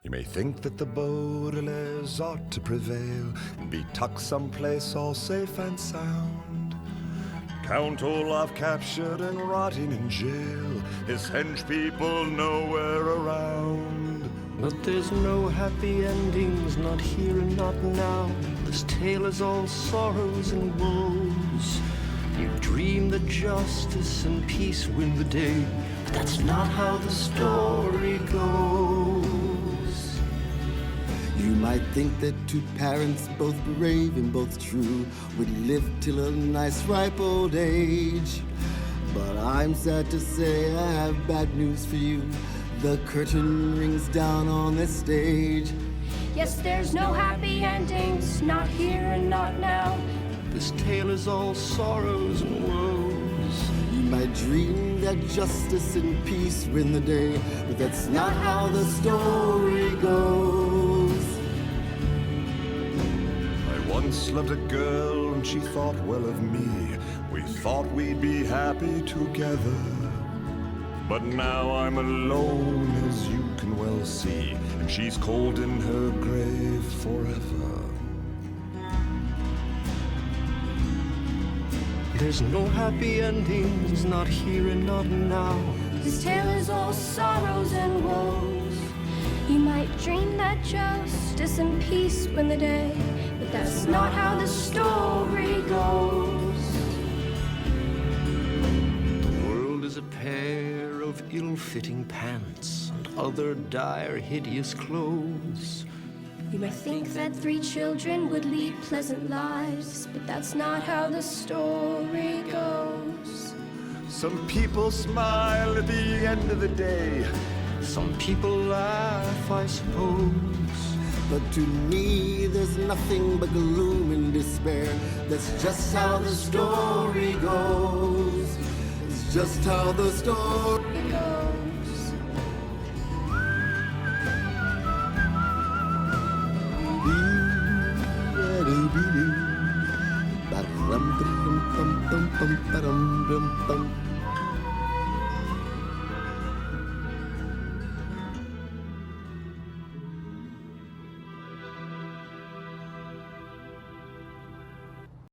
You may think that the Baudelaires ought to prevail and be tucked someplace all safe and sound. Count Olaf captured and rotting in jail, his hench people nowhere around. But there's no happy endings, not here and not now. This tale is all sorrows and woes. You dream that justice and peace win the day, but that's not how the story goes. You might think that two parents, both brave and both true, would live till a nice ripe old age. But I'm sad to say I have bad news for you. The curtain rings down on this stage. Yes, there's no happy endings, not here and not now. This tale is all sorrows and woes. You might dream that justice and peace win the day, but that's not how the story goes. I once loved a girl and she thought well of me. We thought we'd be happy together. But now I'm alone, as you can well see, and she's cold in her grave forever. There's no happy endings, not here and not now. This tale is all sorrows and woes. You might dream that justice and peace win the day, but that's not how the story goes. The world is a pair of ill-fitting pants and other dire, hideous clothes. You may think that 3 children would lead pleasant lives, but that's not how the story goes. Some people smile at the end of the day. Some people laugh, I suppose. But to me, there's nothing but gloom and despair. That's just how the story goes. It's just how the story goes. Ba-dum-bum-bum-bum-bum-bum-bum-bum.